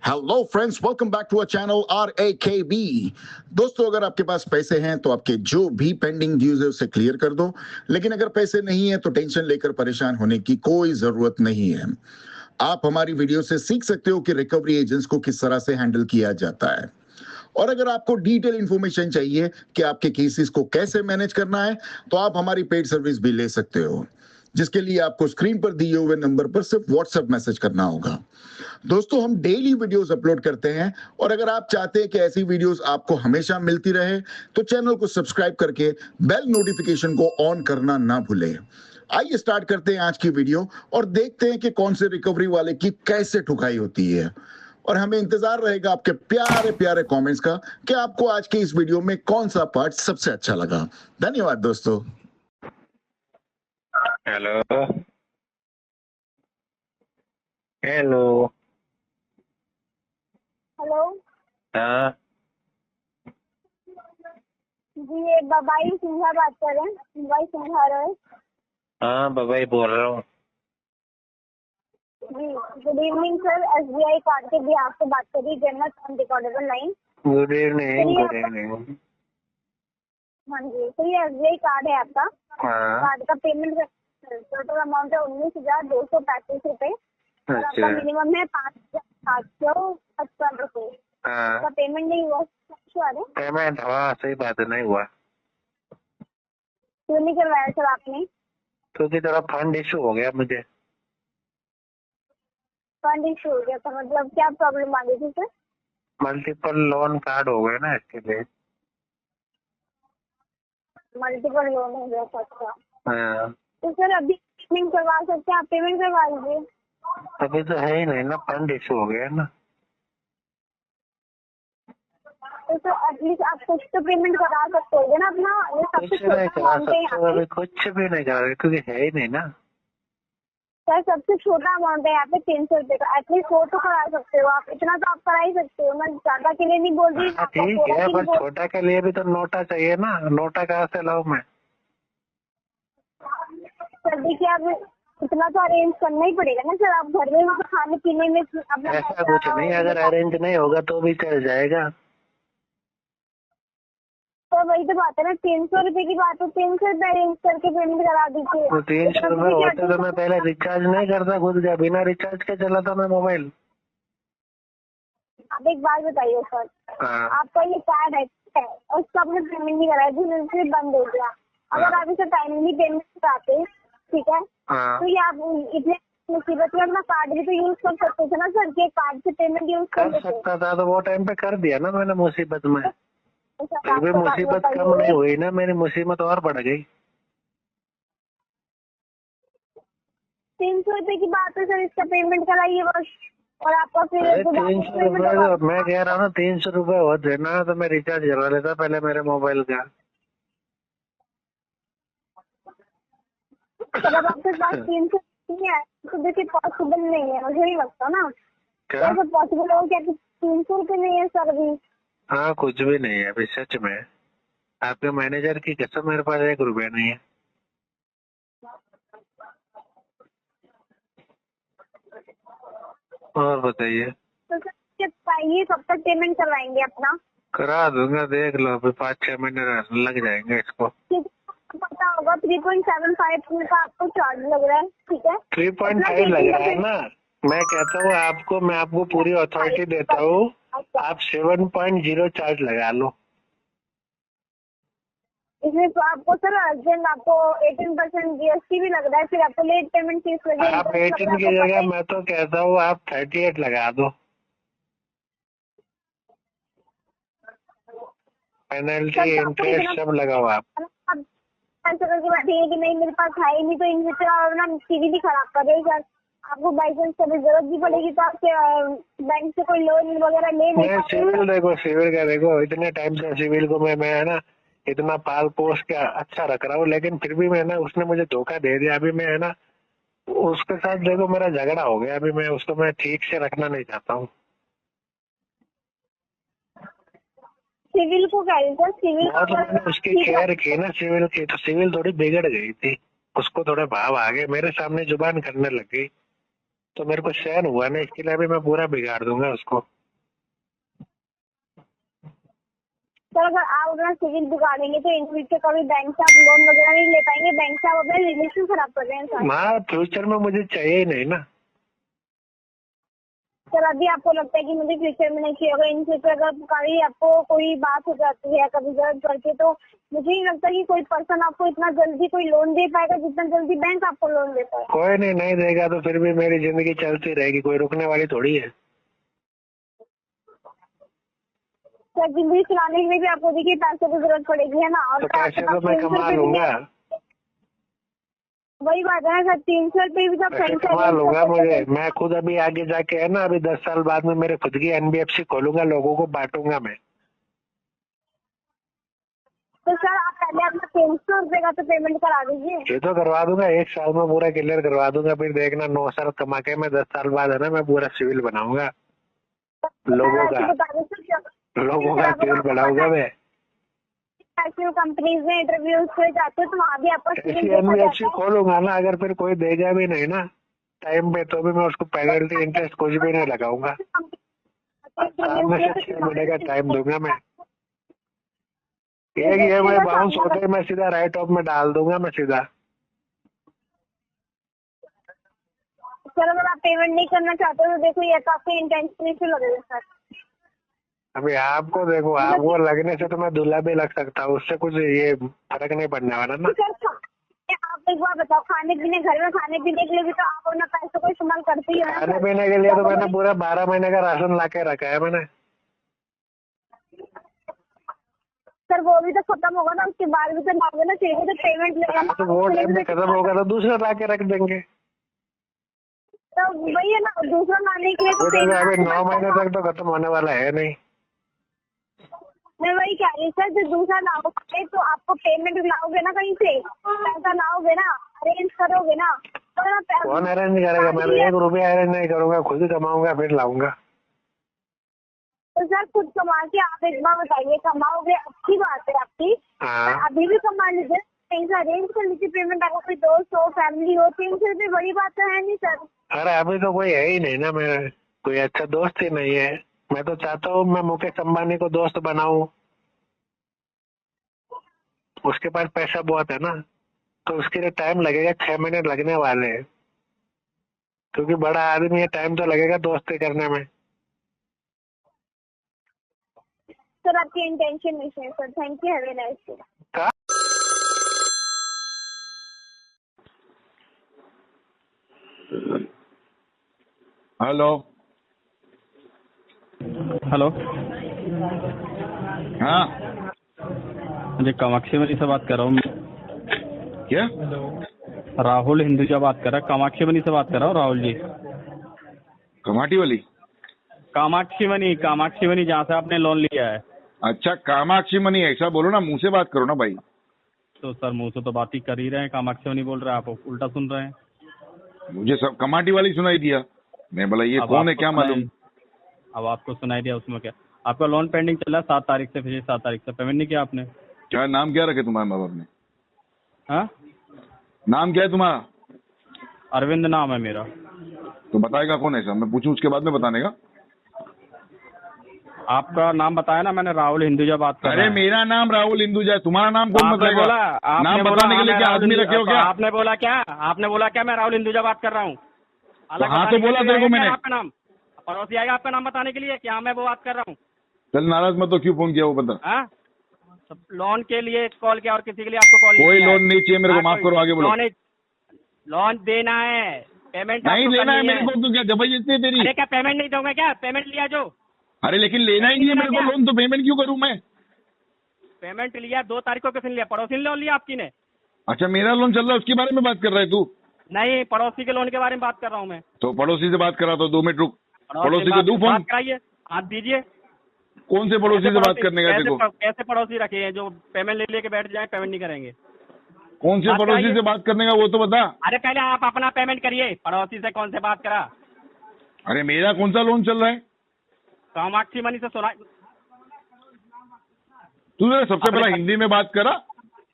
Hello friends, welcome back to our channel RAKB। दोस्तों, अगर आपके पास पैसे हैं तो आपके जो भी पेंडिंग ड्यूज है उसे क्लियर कर दो। लेकिन अगर पैसे नहीं है तो टेंशन लेकर परेशान होने की कोई जरूरत नहीं है। आप हमारी वीडियो से सीख सकते हो कि रिकवरी एजेंट्स को किस तरह से हैंडल किया जाता है। और अगर आपको डिटेल इंफॉर्मेशन चाहिए कि आपके केसेस को कैसे मैनेज करना है तो आप हमारी पेड सर्विस भी ले सकते हो, जिसके लिए आपको स्क्रीन पर दिए हुए नंबर पर सिर्फ व्हाट्सएप मैसेज करना होगा। दोस्तों, हम डेली वीडियोस अपलोड करते हैं और अगर आप चाहते हैं कि ऐसी वीडियोस आपको हमेशा मिलती रहे तो चैनल को सब्सक्राइब करके बेल नोटिफिकेशन को ऑन करना ना भूलें। आइए स्टार्ट करते हैं आज की वीडियो और देखते हैं कि कौन से रिकवरी वाले की कैसे ठुकाई होती है। और हमें इंतजार रहेगा आपके प्यारे प्यारे कमेंट्स का कि आपको आज के इस वीडियो में कौन सा पार्ट सबसे अच्छा लगा। धन्यवाद दोस्तों। Hello hello. हेलो हाँ जी, ये बबाई सिंघा बात कर रहे हैं। बबाई सिंघा रहे हाँ बाबा बोल रहा हूँ। जी। Good evening sir, SBI card के भी आपसे बात करी, Jannat on recordable line. Good evening good चलिए इवनिंग। हाँ जी, तो ये SBI कार्ड है आपका। हाँ कार्ड का पेमेंट टोटल अमाउंट है 19,235 रुपए और आपका अच्छा मिनिमम है 5,755 रुपए। हाँ आपका पेमेंट नहीं हुआ सर? पेमेंट हाँ सही बात है नहीं हुआ क्यों नहीं करवाया सर आपने? क्योंकि थोड़ा फंड इशू हो गया मुझे। फंड इशू हो गया था, मतलब क्या प्रॉब्लम आ गई थी सर? मल्टीपल लोन कार्ड हो गए ना इसके लिए। मल्टीपल लोन हो गया था। अच्छा, हाँ तो सर अभी पेमेंट करवा सकते हैं, आप पेमेंट करवा लीजिए। अभी तो है ही नहीं ना, फंड इशू हो गया ना। तो सर एटलीस्ट आप कुछ तो पेमेंट करा सकते हो ना अपना। ये सबसे कुछ नहीं छोटा करा अमाउंट है यहाँ सकते, पे अभी कुछ भी नहीं करा रहे क्योंकि है ही नहीं ना। सर, सबसे छोटा अमाउंट है यहाँ पे 300 रुपए का। एटलीस्ट वो तो करा सकते हो आप, इतना तो आप करा ही सकते हो। मैं ज्यादा के लिए नहीं बोल रही, हाँ आपका ठीक थोड़ा है, के लिए पर बोल। छोटा के लिए भी तो नोटा चाहिए ना, नोटा कहाँ से लाऊं मैं। सर देखिए, आप इतना तो अरेंज करना ही पड़ेगा ना सर। आप घर में वहाँ खाने पीने में अपना ऐसा कुछ नहीं, अगर पैसा। अरेंज नहीं होगा तो भी चल जाएगा। तो वही तो बात है ना, 300 रुपए की बात है। 300 रुपए अरेंज करके पेमेंट करा दीजिए। तो 300 इतना तो रुपये देखिए होते तो मैं पहले रिचार्ज नहीं करता खुद का, बिना रिचार्ज के चलाता मैं मोबाइल। आप एक बात बताइए सर, हाँ आपका ये कार्ड है ठीक है, और उसका आपने पेमेंट नहीं कराया, फिर बंद हो गया। अगर आप इसे टाइमली पेमेंट कराते ठीक है, हाँ तो ये आप इतने मुसीबत में अपना कार्ड भी तो यूज कर सकते थे ना सर, के कार्ड से पेमेंट यूज कर कर लेते। सकता था तो वो टाइम पे कर दिया ना मैंने मुसीबत में। तो सर फिर भी आपको बात मुसीबत कम नहीं बताइए, हुई ना, मेरी मुसीबत और बढ़ गई। 300 रुपए की बात है सर, इसका पेमेंट कराइए बस। और आपका फिर अरे दोबारा 300 पेमेंट रुपये होगा। तो मैं कह रहा हूँ ना, 300 रुपये हो देना तो मैं रिचार्ज करवा लेता पहले मेरे मोबाइल का। सर अब आपके पास 300 नहीं है तो देखिए पॉसिबल नहीं है, मुझे नहीं लगता ना क्या? कैसे पॉसिबल हो। क्या 300 रुपए नहीं है सर अभी? हाँ कुछ भी नहीं है अभी सच में, आपके मैनेजर की कसम मेरे पास 1 रुपया नहीं है। और बताइए। तो सर ये कब तक पेमेंट करवाएंगे अपना? करा दूंगा, देख लो अभी 5-6 महीने लग जाएंगे इसको। पता होगा 3.75 का आपको चार्ज लग रहा है, ठीक है। 3.5 लग रहा है ना। मैं कहता हूँ आपको, मैं आपको पूरी अथॉरिटी देता हूँ, आप 7.0 चार्ज लगा लो। इसमें तो आपको सर अर्जेंट आपको 18% GST भी लग रहा है, फिर आपको लेट पेमेंट फीस लगेगी। आप 18 की जगह मैं तो कहता हूँ आप 38 लगा दो, पेनल्टी इंटरेस्ट सब लगाओ आप। ऐसा करके बैठेंगे कि नहीं मेरे पास है ही नहीं, तो इन्वेस्टर अपना सीवी भी खराब कर रहे सर। आपको बाई चांस कभी जरूरत भी पड़ेगी तो आपके बैंक से कोई लोन वगैरह ले नहीं मैं सिविल देखो, सिविल का देखो, इतने टाइम से सिविल को मैं है ना इतना पाल पोस के अच्छा रख रहा हूँ, लेकिन फिर भी मैं ना उसने मुझे धोखा दे दिया। अभी मैं है ना उसके साथ देखो मेरा झगड़ा हो गया, अभी मैं उसको मैं ठीक से रखना नहीं चाहता हूँ। सिविल को कह रही सर, सिविल बहुत मैंने उसकी केयर की ना सिविल की, तो सिविल थोड़ी बिगड़ गई थी, उसको थोड़े भाव आ गए, मेरे सामने जुबान करने लग गई। तो मेरे को सहन हुआ ना, इसके लिए अभी मैं पूरा बिगाड़ दूंगा उसको। सर अगर आप अपना सिविल बिगाड़ेंगे तो इन फ्यूचर कभी बैंक से आप लोन वगैरह नहीं ले पाएंगे, बैंक से आप अपना रिलेशन खराब कर रहे हैं सर। हाँ, फ्यूचर में मुझे चाहिए ही नहीं ना। सर अभी आपको लगता है कि मुझे फ्यूचर में नहीं चाहिए होगा, इन फ्यूचर अगर कभी आपको कोई बात हो जाती है कभी जरूरत पड़ती है तो मुझे नहीं लगता कि कोई पर्सन आपको इतना जल्दी कोई लोन दे पाएगा जितना जल्दी बैंक आपको लोन देता है। कोई नहीं देगा तो फिर भी मेरी जिंदगी चलती रहेगी, कोई रुकने वाली थोड़ी है। सर जिंदगी चलाने के लिए भी आपको देखिए पैसे की जरूरत पड़ेगी है ना, और तो पैसे तो मैं कमा लूंगा, वही बात है ना सर, 300 रुपये भी तो पैसे कमा लूंगा। मुझे मैं खुद अभी आगे जाके है ना, अभी 10 साल बाद में मेरे खुद की NBFC खोलूंगा, लोगों को बांटूंगा मैं। तो सर आप पहले अपना 300 रुपये का तो पेमेंट करा दीजिए। ये तो करवा दूंगा, 1 साल में पूरा क्लियर करवा दूंगा। फिर देखना 9 साल कमा के मैं 10 साल बाद है ना, मैं पूरा सिविल बनाऊंगा, लोगों का सिविल बनाऊंगा मैं। ऐसी कंपनीज में इंटरव्यूज पे जाते हो तो वहाँ भी आपका ऐसी NBFC खोलूंगा ना, अगर फिर कोई देगा भी नहीं ना टाइम पे तो भी मैं उसको पेनल्टी इंटरेस्ट कुछ भी नहीं लगाऊंगा। 7 में से 6 महीने का टाइम दूंगा मैं। एक EMI बाउंस होते मैं सीधा राइट ऑफ में डाल दूंगा मैं सीधा। सर अगर आप पेमेंट नहीं करना चाहते हो तो देखो ये तो आपके इंटेंशन इशू लगेगा सर। अभी आपको देखो, आपको लगने से तो मैं दूल्हा भी लग सकता हूँ, उससे कुछ ये फर्क नहीं पड़ने वाला ना। आप एक बार बताओ, खाने पीने घर में खाने पीने के लिए भी तो आप अपना पैसा को इस्तेमाल करते ही हो ना। खाने पीने के लिए तो मैंने पूरा 12 महीने का राशन ला के रखा है मैंने। सर वो भी तो खत्म होगा ना, उसके बाद भी तो लाओगे ना, चाहिए तो पेमेंट लेना। तो वो टाइम में खत्म होगा तो दूसरा ला के रख देंगे। तो वही है ना, दूसरा लाने के लिए तो अभी 9 महीने तक तो खत्म होने वाला है नहीं। मैं वही कह रही सर, जो दूसरा लाओगे तो आपको पेमेंट लाओगे ना कहीं से, पैसा लाओगे ना, अरेंज करोगे ना। तो कौन अरेंज करेगा? मैं 1 रुपया अरेंज नहीं करूंगा, खुद ही कमाऊंगा फिर लाऊंगा। तो सर खुद कमा के आप एक बार बताइए, कमाओगे अच्छी बात है आपकी, अभी भी कमा लीजिए, कहीं से अरेंज कर लीजिए पेमेंट। अगर कोई दोस्त हो फैमिली हो 300 रुपये बड़ी बात तो है नहीं सर। अरे अभी तो कोई है ही नहीं ना, मेरा कोई अच्छा दोस्त ही नहीं है। मैं तो चाहता हूँ मैं मुकेश अंबानी को दोस्त बनाऊं, उसके पास पैसा बहुत है ना, तो उसके लिए टाइम लगेगा, 6 महीने लगने वाले हैं, क्योंकि बड़ा आदमी है, टाइम तो लगेगा दोस्ती करने में। सर आपकी इंटेंशन नहीं है sir, thank you, have a nice day. Hello hello, हाँ जी कामाक्षी मनी से बात कर रहा हूँ। क्या? राहुल हिंदुजा बात कर रहा है, कामाक्षी मनी से बात कर रहा हूँ। राहुल जी, कमाटी वाली? कामाक्षी मनी जहाँ से आपने लोन लिया है। अच्छा, कामाक्षी मनी, ऐसा बोलो ना, मुंह से बात करो ना भाई। तो सर मुंह से तो बात ही कर ही रहे हैं, कामाक्षी मनी बोल रहे हैं, आप उल्टा सुन रहे हैं। मुझे सब कमाटी वाली सुनाई दिया, मैं बोला ये कौन है, क्या मालूम। अब आपको सुनाई दिया, उसमें क्या? आपका लोन पेंडिंग चल रहा है 7 तारीख से, फिर 7 तारीख से पेमेंट नहीं किया आपने। क्या नाम क्या रखे तुम्हारे माँ बाप ने? हाँ, नाम क्या है तुम्हारा? अरविंद नाम है मेरा। तो बताएगा कौन ऐसा, मैं पूछूं उसके बाद में बताने का। आपका नाम बताया ना मैंने, राहुल हिंदुजा बात कर रहा अरे है। मेरा नाम राहुल हिंदुजा है, तुम्हारा नाम कौन बताएगा? नाम बताने के लिए क्या आदमी रखे हो क्या? आपने बोला क्या मैं राहुल हिंदुजा बात कर रहा हूँ? हाँ तो बोला तेरे को मैंने। आपका नाम पड़ोसी आएगा आपका नाम बताने के लिए कि हाँ मैं वो बात कर रहा हूँ। चल नाराज मत, तो क्यों फोन किया वो बता। हाँ, लोन के लिए कॉल किया और किसी के लिए आपको कॉल? कोई लोन नहीं चाहिए मेरे को, माफ करो, आगे बोलो। लोन देना है, पेमेंट नहीं लेना है मेरे को, तो क्या जबरदस्ती है तेरी? अरे क्या पेमेंट नहीं दूंगा क्या? पेमेंट लिया जो। अरे लेकिन लेना ही नहीं है मेरे को लोन, तो पेमेंट क्यों करूं मैं? पेमेंट लिया 2 तारीख को, किसने लिया? पड़ोसी ने लोन लिया आपकी ने। अच्छा, मेरा लोन चल रहा है उसके बारे में बात कर रहा है तू? नहीं, पड़ोसी के लोन के बारे में बात कर रहा हूँ मैं। तो पड़ोसी से बात करा, तो 2 मिनट रुक, पड़ोसी को दूं फोन? कराइए, हाथ दीजिए। कौन से पड़ोसी से बात करने का देखो? कैसे पड़ोसी रखे हैं जो पेमेंट ले लेके बैठ जाए, पेमेंट नहीं करेंगे? कौन से पड़ोसी से बात करने का वो तो बता। अरे पहले आप अपना पेमेंट करिए, पड़ोसी से कौन से बात करा? अरे मेरा कौन सा लोन चल रहा है? कामाक्षी मनी से सुना। तू सबसे पहला हिंदी में बात करा।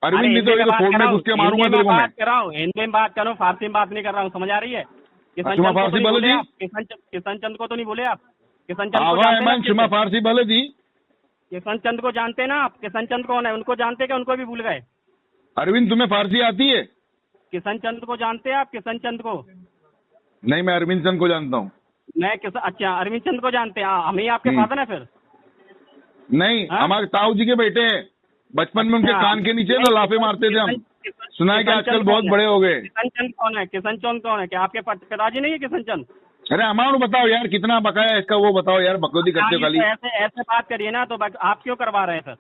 अरविंद नहीं तो फोन में घुस के मारूंगा तेरे को मैं। हिंदी में बात कर रहा हूँ, फारसी में बात नहीं कर रहा हूँ, समझ आ रही है? किशन cuma चंद को तो फारसी नहीं बोले बोले जी? आप? किशन चंद को तो नहीं बोले आप? किशन चंद को आवा जानते हैं एमन ना? cuma फारसी बोले जी? किशन चंद को जानते हैं ना आप? किशन चंद कौन है? उनको जानते क्या? उनको भी भूल गए? अरविंद तुम्हें फारसी आती है? किशन चंद को जानते हैं आप? किशन चंद को? नहीं, मैं अरविंद चंद को जानता हूँ। अच्छा, अरविंद चंद को जानते हैं? हम ही आपके फादर हैं फिर? नहीं, हाँ? हमारे ताऊ जी के बेटे हैं। बचपन में उनके अच्छा, कान के नीचे ना लाफे मारते थे हम। सुना है कि किशन आजकल चंद बहुत कौन है? बड़े हो गए। किशन चंद कौन है? किशन चंद कौन है? क्या आपके पिताजी नहीं है किशन चंद? अरे अमाउंट बताओ यार, कितना बकाया इसका वो बताओ यार, बकौदी करते हो खाली। तो ऐसे ऐसे बात करिए ना, तो आप क्यों करवा रहे हैं सर?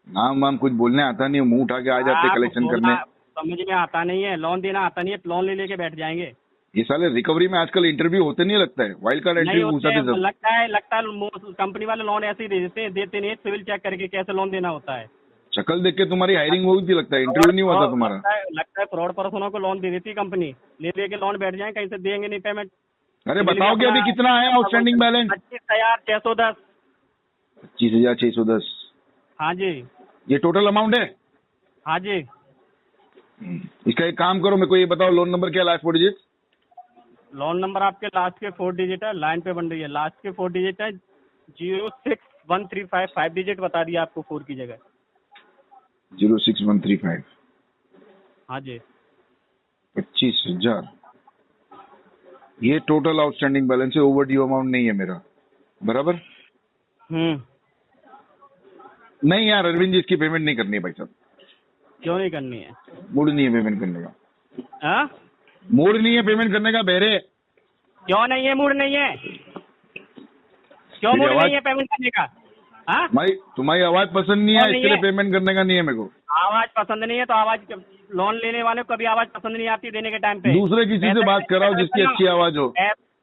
नाम वाम कुछ बोलने आता नहीं, मुंह उठा के आ जाते कलेक्शन करने। समझ में आता नहीं है, लोन देना आता नहीं है, लोन ले लेके बैठ जाएंगे। ये साले रिकवरी में आजकल इंटरव्यू होते नहीं लगता है, वाइल्ड कार्ड नहीं एंट्री होते पूछाते हैं, सब। लगता है कंपनी वाले लोन ऐसे ही देते नहीं है, सिविल चेक करके कैसे लोन देना होता है। शक्ल देख के तुम्हारी हायरिंग हुई थी लगता है, इंटरव्यू नहीं हुआ था तुम्हारा। लगता है फ्रॉड पर्सनों को लोन दे देती है कंपनी, ले लेके लोन बैठ जाए, कहीं से देंगे नहीं पेमेंट। अरे बताओ कि अभी कितना है आउटस्टैंडिंग बैलेंस? 25,610। 25,610। हाँ जी, ये टोटल अमाउंट है? हाँ जी। इसका एक काम करो, मेरे को ये बताओ लोन नंबर क्या है, लास्ट 4 डिजिट? लोन नंबर आपके लास्ट के 4 डिजिट है, लाइन पे बन रही है, लास्ट के 4 डिजिट है 06135, 5 डिजिट बता दिया आपको 4 की जगह। 06135। हाँ जी। 25,000 ये टोटल आउटस्टैंडिंग बैलेंस है, ओवर ड्यू अमाउंट नहीं है मेरा, बराबर? नहीं यार अरविंद जी, इसकी पेमेंट नहीं करनी है भाई साहब। क्यों नहीं करनी है? मूड नहीं है पेमेंट करने का। हाँ? मूड नहीं है पेमेंट करने का बहरे। क्यों नहीं है? मूड नहीं है? क्यों मेरी मूड आवाज- नहीं है पेमेंट करने का? हाँ? तुम्हारी आवाज पसंद नहीं है, नहीं इसके लिए है। पेमेंट करने का नहीं है मेरे को। आवाज पसंद नहीं है तो लोन लेने वाले को कभी आवाज पसंद नहीं आती देने के टाइम पे। दूसरे किसी से बात कराओ जिसकी अच्छी आवाज हो।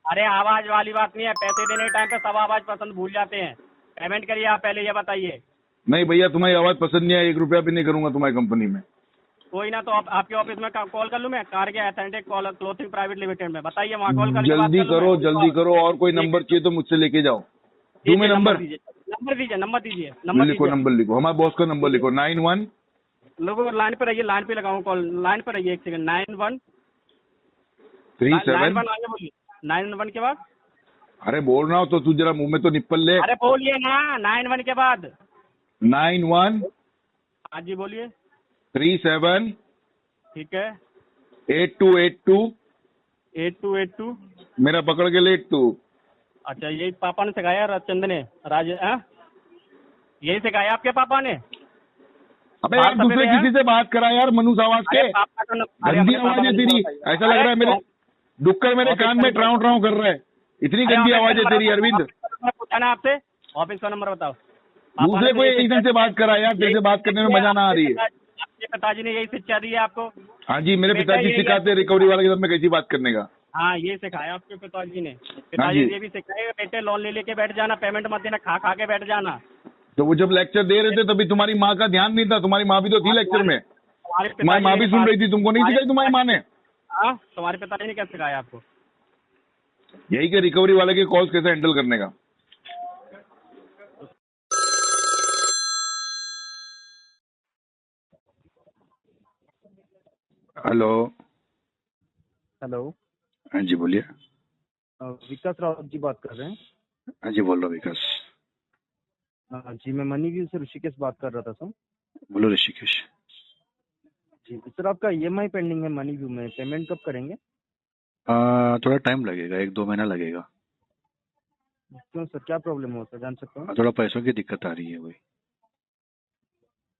अरे आवाज वाली बात नहीं है, पैसे देने के टाइम पे सब आवाज पसंद भूल जाते हैं। पेमेंट करिए आप पहले, ये बताइए। नहीं भैया, तुम्हारी आवाज पसंद नहीं है, 1 रुपया भी नहीं करूंगा तुम्हारी कंपनी में। कोई ना, तो आपके ऑफिस में कॉल कर लूँ मैं, कारगे एथेंटिक क्लोथिंग प्राइवेट लिमिटेड में, बताइए वहाँ कॉल करके बात जल्दी कर लूं करो मैं? जल्दी करो, और कोई नंबर चाहिए तो मुझसे लेके जाओ। ठीक तुम्हें है, नंबर नंबर दीजिए लिखो, नंबर लिखो, हमारे बॉस का नंबर लिखो। 91 लोगों लाइन पे रहिए, लाइन पे लगाऊं कॉल, लाइन पे रहिए 1 सेकंड। 91 37। 91 आगे बोलिए, 91 के बाद। अरे बोल रहा हूँ तो तू जरा मुंह में तो निप्पल ले। अरे बोलिए ना, 91 के बाद। 91 हाँ जी बोलिए। 37 ठीक है। 8282 8282। मेरा पकड़ के लेट तू। अच्छा, यही पापा ने सिखाया चंद ने, यही सिखाया आपके पापा ने? अबे यार दूसरे किसी से बात करा यार, मनु सावास के। गंदी आवाज है तेरी, ऐसा लग रहा है मेरे डुक्कर मेरे कान में ट्राउ ट्राउ कर रहा है, इतनी गंदी आवाज है तेरी अरविंद। पूछा ना आपसे, ऑफिस का नंबर बताओ। दूसरे को एक से बात करा यार, तेरे से बात करने में मजा ना आ रही है। आपके पिताजी ने यही शिक्षा दी है आपको? हाँ जी, मेरे पिताजी सिखाते हैं रिकवरी वाले के साथ में कैसी बात करने का। हाँ, ये सिखाया आपके पिताजी ने। पिताजी ने ये भी सिखाया, बेटे लोन ले लेके बैठ जाना, पेमेंट मत देना, खा खा के बैठ जाना। तो वो जब लेक्चर दे रहे थे तभी तुम्हारी माँ का ध्यान नहीं था, तुम्हारी माँ भी तो थी लेक्चर में, तुम्हारी माँ भी सुन रही थी, तुमको नहीं सिखाई तुम्हारी माँ ने? हाँ, तुम्हारे पिताजी ने क्या सिखाया आपको? यही कि रिकवरी वाले के कॉल्स कैसे हैंडल करने का। हेलो। हेलो। हाँ जी बोलिए। विकास रावत जी बात कर रहे हैं? हाँ जी बोल रहा हूँ विकास। जी, मैं मनीव्यू से ऋषिकेश बात कर रहा था सर। बोलो ऋषिकेश। जी सर, आपका EMI पेंडिंग है मनीव्यू में, पेमेंट कब करेंगे? थोड़ा टाइम लगेगा, 1-2 महीना लगेगा। क्यों सर, क्या प्रॉब्लम हो सर, जान सकता हूँ? थोड़ा पैसों की दिक्कत आ रही है वही।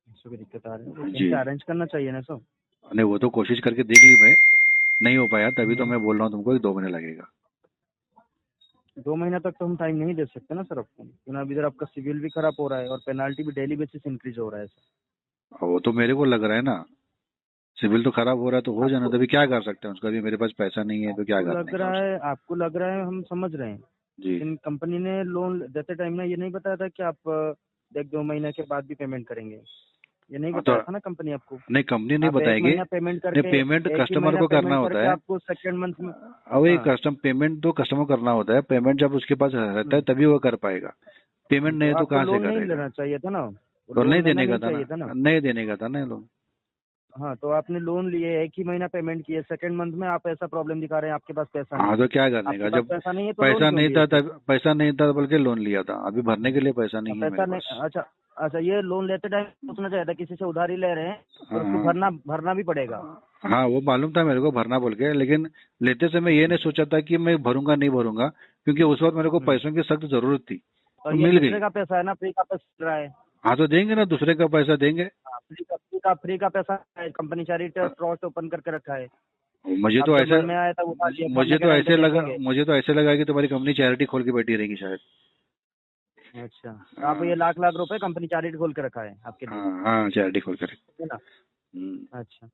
पैसों की दिक्कत आ रही है, जी। तो अरेंज करना चाहिए ना सर? नहीं, वो तो कोशिश करके देख ली मैं, नहीं हो पाया, तभी तो मैं बोल रहा हूँ तुमको 2 महीने लगेगा। 2 महीना तक तो हम टाइम नहीं दे सकते ना सर आपको, क्योंकि अभी इधर आपका सिविल भी खराब हो रहा है और पेनाल्टी भी डेली बेसिस इंक्रीज हो रहा है सर। वो तो मेरे को लग रहा है ना, सिविल तो खराब हो रहा है तो हो जाना, तभी क्या कर सकते हैं उसका भी, मेरे पास पैसा नहीं है तो क्या कर लग रहा है, आपको लग रहा है, हम समझ रहे हैं जी। लेकिन कंपनी ने लोन देते टाइम ना ये नहीं बताया था कि आप 1-2 महीने के बाद भी पेमेंट करेंगे, ये नहीं बताया था ना कंपनी आपको? नहीं, कंपनी नहीं बताएगी। पेमेंट करके पेमेंट कस्टमर को करना होता है आपको सेकंड मंथ में। अब ये कस्टम पेमेंट तो कस्टमर करना होता है, पेमेंट जब उसके पास रहता है तभी वो कर पाएगा, पेमेंट नहीं तो कहाँ से लोन नहीं करेगा? लेना चाहिए था ना, तो नहीं देने का था ना, नहीं देने का था ना लोन। हाँ, तो आपने लोन लिए, 1 ही महीना पेमेंट किए, सेकंड मंथ में आप ऐसा प्रॉब्लम दिखा रहे हैं आपके पास पैसा नहीं हाँ है। तो क्या करने का, आपके पास जब पैसा नहीं है तो पैसा लोन क्यों नहीं लिए था फिर? तब, पैसा नहीं था बल्कि लोन लिया था, अभी भरने के लिए पैसा नहीं है पैसा मेरे नहीं, पास। अच्छा अच्छा, ये लोन लेते टाइम सोचना चाहिए था किसी से उधारी ले रहे हैं और उसको हाँ भरना भी पड़ेगा। हाँ, वो मालूम था मेरे को भरना बोल के, लेकिन लेते समय ये नहीं सोचा था कि मैं भरूंगा नहीं भरूंगा, क्योंकि उस वक्त मेरे को पैसों की सख्त जरूरत थी, और तो ये मिल दूसरे गई। का पैसा है ना, फ्री का पैसा मिल रहा है। हाँ तो देंगे ना, दूसरे का पैसा देंगे। हाँ, फ्री का पैसा है, कंपनी चैरिटी ट्रस्ट ओपन करके रखा है। मुझे तो आपके ऐसा मन में आया था उठा लिया, मुझे भरने के तो टाइम पे ऐसे लगा देखेंगे। मुझे तो ऐसे लगा कि तुम्हारी कंपनी चैरिटी खोल के बैठी रहेगी शायद। अच्छा, तो आप ये लाख लाख रुपए कंपनी चैरिटी खोल के रखा है आपके लिए, हाँ हाँ, चैरिटी खोल कर। है ना? अच्छा,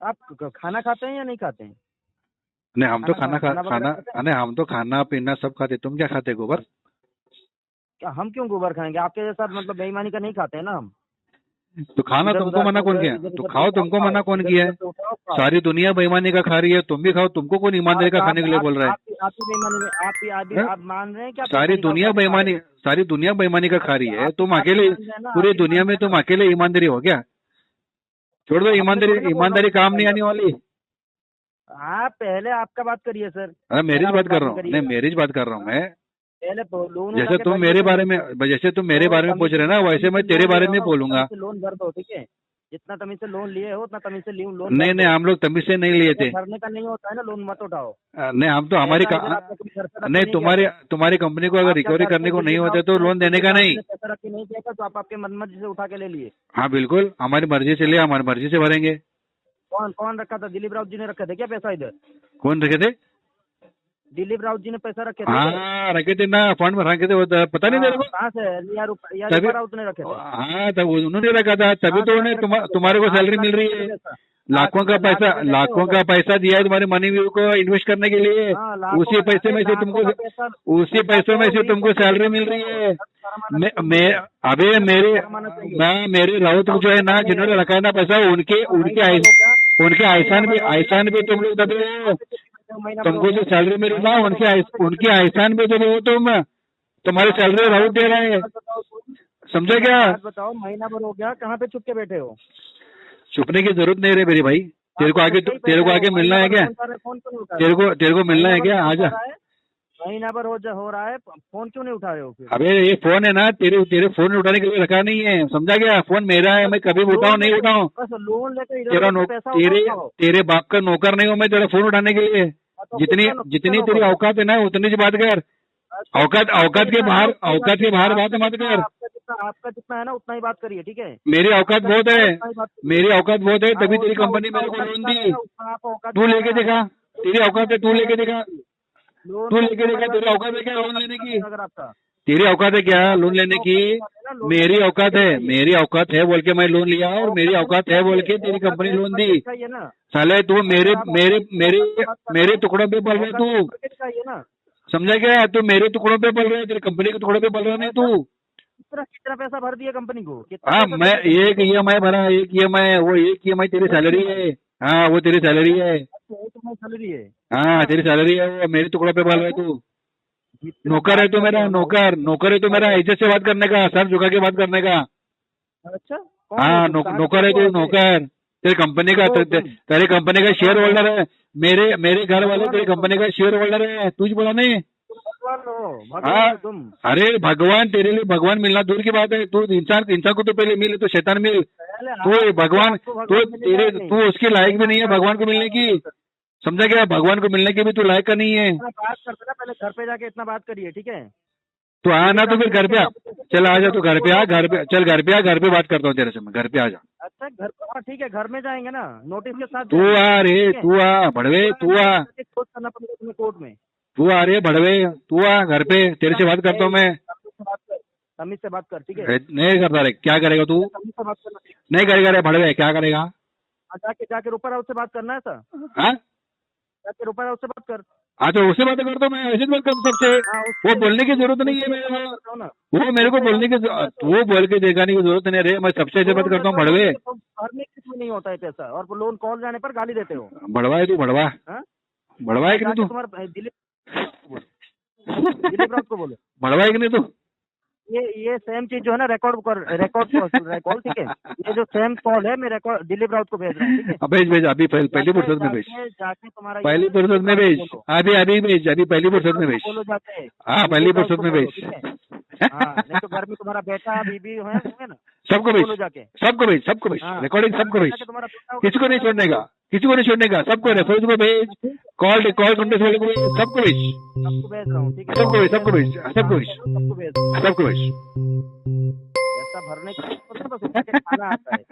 आप खाना खाते हैं या नहीं खाते हैं? नहीं, हम तो खाना खाना वगैरह खाते हैं? नहीं, हम तो खाना पीना सब खाते। तुम क्या खाते गोबर? क्या हम क्यों गोबर खाएंगे? आपके साथ मतलब बेईमानी का नहीं खाते हैं ना हम। तो खाना इधर तुमको उधर मना कौन इधर किया? इधर तो उधर खाओ, से तुमको उठाओ, मना कौन इधर किया उधर है? से उठाओ, खाओ। सारी दुनिया बेईमानी का खा रही है, तुम भी खाओ, तुमको कौन ईमानदारी का खाने के लिए बोल रहा है? आप ही बेईमानी में हैं? आप मान रहे हैं कि आप सारी दुनिया बेईमानी का खा रही है, तुम अकेले, पूरी दुनिया में तुम अकेले ईमानदारी हो क्या? छोड़ दो ईमानदारी काम नहीं आने वाली। आप पहले आपका बात करिए सर। अरे मेरी बात कर रहा हूँ, करिए। नहीं मेरी बात कर रहा हूँ मैं। पहले लोन जैसे तुम मेरे बारे में पूछ रहे ना, वैसे मैं तेरे बारे में बोलूंगा। लोन भर दो, ठीक है? जितना तमीज से लोन लिए हो उतना तमीज से लोन नहीं, हम लोग तमीज से नहीं लिए थे। भरने का नहीं होता है ना, लोन मत उठाओ। नहीं, हम तो हमारी नहीं, तुम्हारी कंपनी को अगर रिकवरी करने को नहीं होते तो लोन देने का नहीं। पैसा रख के नहीं दिया तो आप आपके मनमर्जी से उठा के ले लिए। हाँ बिल्कुल, हमारी मर्जी से लिया, हमारी मर्जी से भरेंगे। कौन रखा था? दिलीप राउत जी ने रखे थे क्या पैसा इधर? कौन रखे थे? दिलीप राउत जी ने पैसा रखे थे? हाँ रखे थे ना, फंड में रखे थे, वो तो पता नहीं तेरे को कहाँ से? या तभी- राउत ने रखे थे? हाँ, तब उन्होंने रखा था, तभी तो उन्हें तुम्हारे को सैलरी मिल रही है। लाखों का पैसा दिया है तुम्हारे मनी व्यू को इन्वेस्ट करने के लिए। उसी पैसे में से तुमको सैलरी मिल रही है। अबे मेरे राउत जो है ना, जिन्होंने रखा है ना पैसा, उनके आइसान भी तुम लोग दबे हो। तुमको जो सैलरी मिली ना, उनके आइसान भी दबे हो तुम। तुम्हारी सैलरी राउत दे रहा है, समझे क्या? बताओ, महीना भर हो गया, कहाँ पे छुप के बैठे हो? छुपने की जरूरत नहीं रे मेरी भाई। तेरे को आगे मिलना है क्या? तेरे को मिलना है क्या? आजा। महीना भर हो रहा है, फोन क्यों नहीं उठा रहे हो फिर? अबे ये फोन है ना, तेरे फोन उठाने के लिए रखा नहीं है, समझा क्या? फोन मेरा है, मैं कभी भी उठाऊं नहीं उठाऊं। लोन लेकर तेरे बाप का नौकर नहीं हूँ मैं तेरा फोन उठाने के लिए। जितनी तेरी औकात है ना, उतनी सी बात कर। औकात के बाहर बात मत कर। आपका जितना है ना उतना ही बात करिए, ठीक है? मेरी औकात बहुत है, तभी तेरी कंपनी मेरे को लोन दी। तू लेके देखा, तेरी औकात है, तू लेके देखा, तेरी औकात है क्या लोन लेने की? अगर आपका तेरी औकात है क्या लोन लेने की? मेरी औकात है बोल के मैं लोन लिया, और मेरी औकात है बोल के तेरी कंपनी लोन दी। साले तू मेरे टुकड़ों पे पल रहा है तू, समझा क्या? तू मेरे टुकड़ों पे पल रहा है, तेरी कंपनी के टुकड़ों पे पल रहा नहीं तू। कितना पैसा भर दिया कंपनी को? हाँ, मैं एक EMI भरा, वो एक EMI तेरी सैलरी है। हाँ, वो तेरी सैलरी है। सैलरी है? हाँ, तेरी सैलरी है, वो मेरे टुकड़ों पे पल रहा है तू। नौकर है तू मेरा, नौकर है तू मेरा, इज्जत से बात करने का, सर झुका के बात करने का। अच्छा, हाँ, नौकर है तू, नौकर। तेरी कंपनी का शेयर होल्डर है। मेरे घर वाले तेरी कंपनी का शेयर होल्डर है, तुझ बोला नहीं? भगवान तुम। अरे भगवान, तेरे लिए भगवान मिलना दूर की बात है। तू इंसान को तो पहले मिले, तो शैतान मिल। तू भगवान, तू उसके लायक भी नहीं है भगवान को मिलने की, समझा क्या? भगवान को मिलने की भी तू लायक का नहीं है। बात करते ना, पहले घर पे जाके इतना बात करिए, ठीक है? तो आना, तो फिर घर पे आ, चल आ जा, तू घर पे आ, घर पे बात करता हूँ तेरे से, मैं घर पे आ जा। अच्छा, घर पर ठीक है, घर में जाएंगे ना, नोटिस के साथ। तू आ रे, तू आ भड़वे, तू आ, करना पड़ेगा तुम्हें कोर्ट में। तू आ रे भड़वे, तू आ घर पे, तेरे से बात करता हूँ मैं। तमीज से बात कर, ठीक है? नहीं करता रे, क्या करेगा तू? तमीज से बात करना, नहीं करेगा रे भड़वे, क्या करेगा? जाके ऊपर हाउस से बात करना है सर। हाँ, जाके ऊपर हाउस से बात कर। हाँ तो उससे बात करता हूँ मैं, ऐसे बात करता सबसे। वो बोलने की जरूरत नहीं है मेरे को, वो मेरे को बोलने की, वो बोल के दिखाने की जरूरत नहीं रे, मैं सबसे ऐसे बात करता हूँ भड़वे। भरने की नहीं होता है पैसा, और लोन कॉल जाने पर गाली देते हो। भड़वा है तू, भड़वा है कि नहीं तू? दिलीप राउत को बोलो, भड़वा है कि नहीं तू? ये सेम चीज जो है ना रिकॉर्ड कॉल, ठीक है। ये जो सेम कॉल है मैं रिकॉर्ड दिलीप राउत को भेज रहा हूँ, ठीक है। भेज अभी पहली फुर्सत में भेज, जाके तुम्हारा पहली फुर्सत में भेज, अभी भेज, अभी पहली फुर्सत में भेज। बोलो जाके, हाँ पहली फुर्सत में भेज। हाँ, नहीं तो घर में तुम्हारा बेटा बीबी होंगे ना, सबको भेज, बोलो जाके, सबको भेज, सबको भेज, हाँ। रिकॉर्डिंग सबको भेज, तुम्हारा बेटा किसी को नहीं छोड़ने का, किसी को नहीं छोड़ने का, सबको रेफरेंस को भेज, कॉल कॉन्टेक्ट वाले को भेज, सबको भेज, सबको भेज रहा हूँ, ठीक है। सबको भेज, सबको भेज, सबको भेज, सबको भेज, सबको भेज। ऐसा भरने का बस खाना आता है।